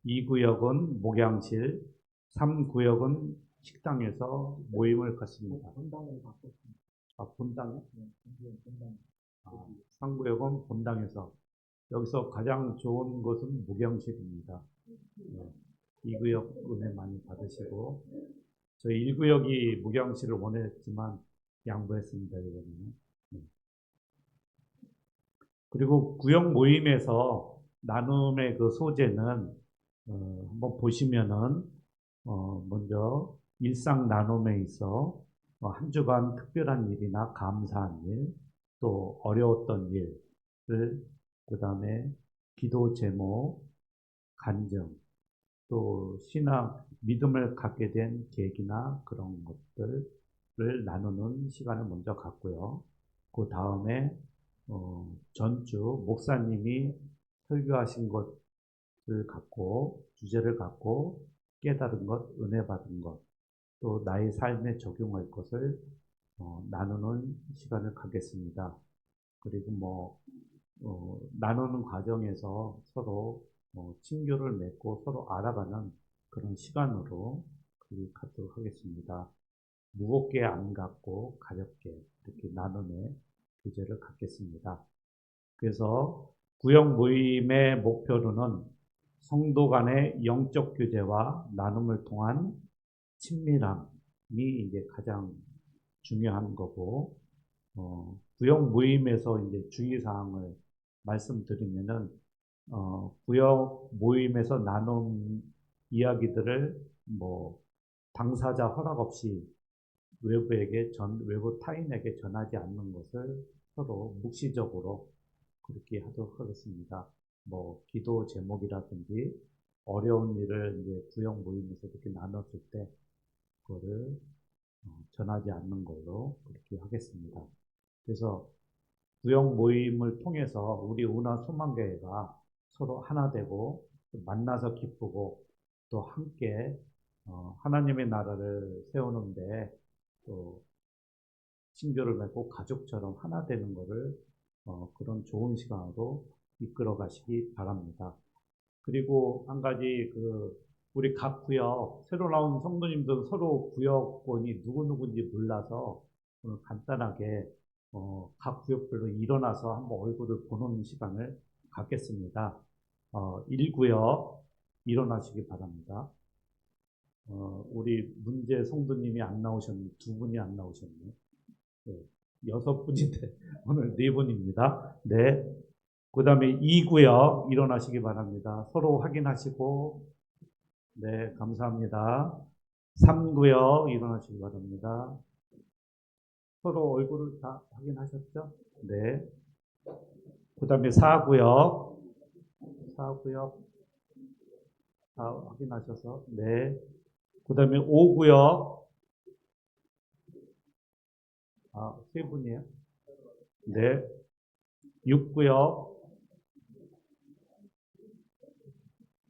2구역은 목양실, 3구역은 식당에서 모임을 갖습니다. 본당에? 3구역은 본당에서. 여기서 가장 좋은 곳은 목양실입니다. 2구역 은혜 많이 받으시고, 저희 1구역이 목양실을 원했지만 양보했습니다, 이번에는. 그리고 구역 모임에서 나눔의 그 소재는 한번 보시면은 먼저 일상 나눔에 있어 한 주간 특별한 일이나 감사한 일, 또 어려웠던 일을, 그 다음에 기도 제목, 간증, 또 신앙, 믿음을 갖게 된 계기나 그런 것들을 나누는 시간을 먼저 갖고요. 그 다음에 전주 목사님이 설교하신 것을 갖고, 주제를 갖고 깨달은 것, 은혜 받은 것, 또 나의 삶에 적용할 것을 나누는 시간을 갖겠습니다. 그리고 나누는 과정에서 서로 친교를 맺고 서로 알아가는 그런 시간으로 갖도록 하겠습니다. 무겁게 안 갖고 가볍게 이렇게 나눔의 교제를 갖겠습니다. 그래서 구역 모임의 목표로는 성도 간의 영적 교제와 나눔을 통한 친밀함이 이제 가장 중요한 거고, 구역 모임에서 이제 주의사항을 말씀드리면은, 구역 모임에서 나눔 이야기들을 당사자 허락 없이 외부 타인에게 전하지 않는 것을 서로 묵시적으로 그렇게 하도록 하겠습니다. 기도 제목이라든지 어려운 일을 이제 구역 모임에서 이렇게 나눴을 때 그거를 전하지 않는 걸로 그렇게 하겠습니다. 그래서 구역 모임을 통해서 우리 운하 소망교회가 서로 하나 되고 만나서 기쁘고 또 함께 하나님의 나라를 세우는데 또 친교를 맺고 가족처럼 하나 되는 것을 그런 좋은 시간으로 이끌어 가시기 바랍니다. 그리고 한 가지 우리 각 구역 새로 나온 성도님들 서로 구역원이 누구누구인지 몰라서 오늘 간단하게 각 구역별로 일어나서 한번 얼굴을 보는 시간을 갖겠습니다. 1구역 일어나시기 바랍니다. 우리 문제 성도님이 안 나오셨네. 2분이 안 나오셨네. 네, 6분인데 오늘 4분입니다. 네. 그 다음에 2구역 일어나시기 바랍니다. 서로 확인하시고, 네, 감사합니다. 3구역 일어나시기 바랍니다. 서로 얼굴을 다 확인하셨죠? 네. 그 다음에 4구역 다 확인하셔서, 네. 그 다음에 5구역, 3분이에요? 네. 6구역,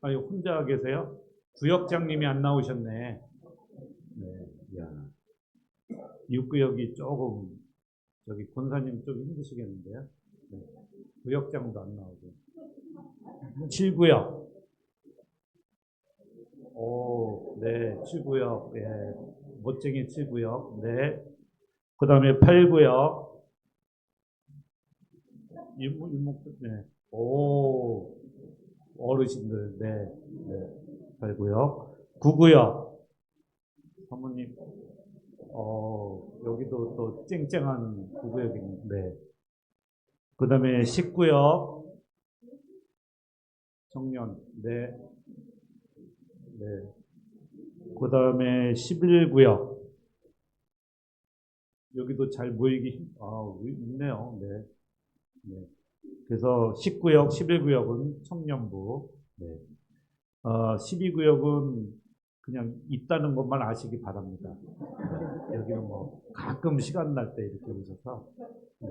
혼자 계세요? 구역장님이 안 나오셨네. 네, 야. 6구역이 조금, 권사님 좀 힘드시겠는데요? 네. 구역장도 안 나오고. 7구역. 네, 7구역. 예. 멋쟁이 7구역. 네. 그 다음에 8구역. 유목들, 네. 오, 어르신들, 네. 네. 8구역. 9구역. 사모님, 여기도 또 쨍쨍한 9구역입니다. 네. 그 다음에 10구역. 청년, 네. 네. 그 다음에 11구역. 여기도 잘 모이기, 있네요. 네. 네. 그래서 10구역, 11구역은 청년부, 네. 12구역은 그냥 있다는 것만 아시기 바랍니다. 네. 여기는 뭐 가끔 시간 날 때 이렇게 오셔서, 네.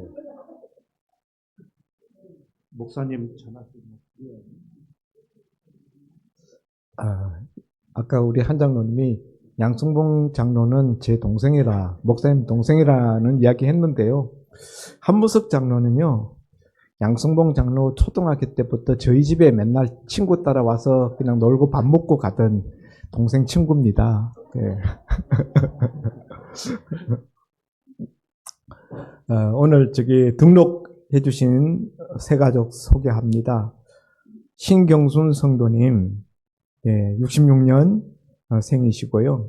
목사님 전화 좀. 아까 우리 한 장로님이 양승봉 장로는 제 동생이라, 목사님 동생이라는 이야기 했는데요. 한무석 장로는요, 양승봉 장로 초등학교 때부터 저희 집에 맨날 친구 따라와서 그냥 놀고 밥 먹고 가던 동생 친구입니다. 네. 오늘 등록해 주신 세 가족 소개합니다. 신경순 성도님, 66년 생이시고요.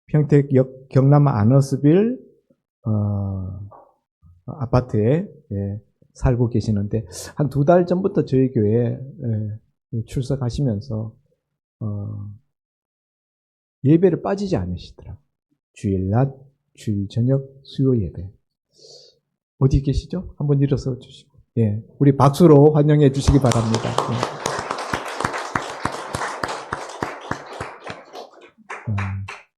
평택역 경남 안어스빌 아파트에 살고 계시는데 한 2달 전부터 저희 교회에 출석하시면서 예배를 빠지지 않으시더라고요. 주일 낮, 주일 저녁, 수요 예배. 어디 계시죠? 한번 일어서 주시고, 우리 박수로 환영해 주시기 바랍니다.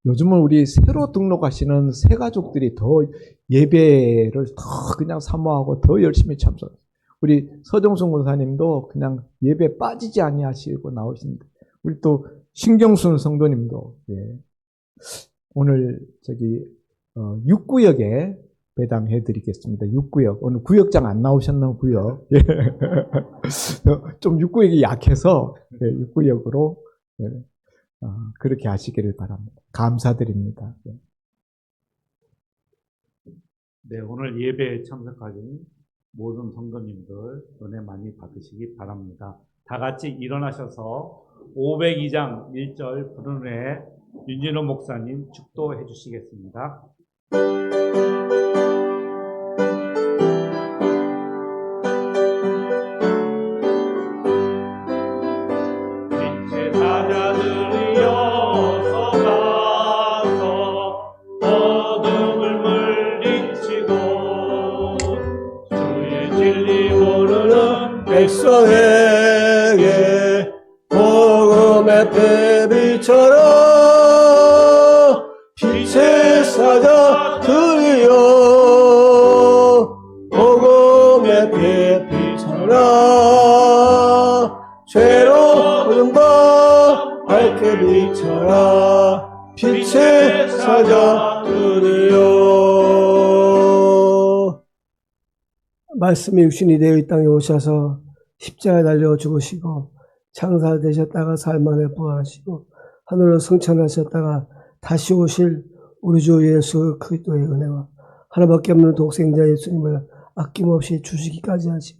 요즘은 우리 새로 등록하시는 새 가족들이 더 예배를 더 그냥 사모하고 더 열심히 참석. 우리 서정순 권사님도 그냥 예배 빠지지 아니하시고 나오신데, 우리 또 신경순 성도님도 오늘 6구역에 배당해 드리겠습니다. 6구역. 오늘 구역장 안 나오셨나 구역. 좀 6구역이 약해서 6구역으로 그렇게 하시기를 바랍니다. 감사드립니다. 네, 오늘 예배에 참석하신 모든 성도님들 은혜 많이 받으시기 바랍니다. 다 같이 일어나셔서 502장 1절 부른 후에 윤진호 목사님 축도해 주시겠습니다. 백성에게 복음의 배비처럼 빛의 사자들이여 복음의 배비처럼 죄로 바 밝게 비춰라 빛의 사자들이여. 말씀이 육신이 되어 이 땅에 오셔서 십자가에 달려 죽으시고 창사되셨다가 사흘 만에 부활하시고 하늘로 승천하셨다가 다시 오실 우리 주 예수 그리스도의 은혜와 하나밖에 없는 독생자 예수님을 아낌없이 주시기까지 하신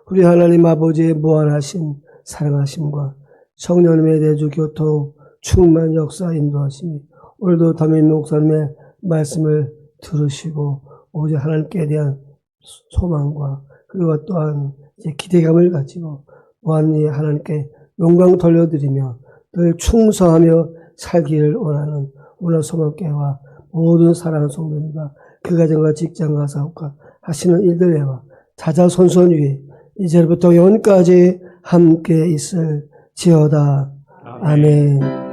우리 하나님 아버지의 무한하신 사랑하심과 성령님의 내주 교통 충만 역사 인도하심이 오늘도 담임 목사님의 말씀을 들으시고 오직 하나님께 대한 소망과 그리고 또한 이제 기대감을 가지고 무한히 하나님께 영광 돌려드리며 늘 충성하며 살기를 원하는 오늘 소망교회와 모든 사랑하는 성도님과 그 가정과 직장과 사업과 하시는 일들에와 자자손손 위에 이제부터 영원까지 함께 있을지어다. 아멘.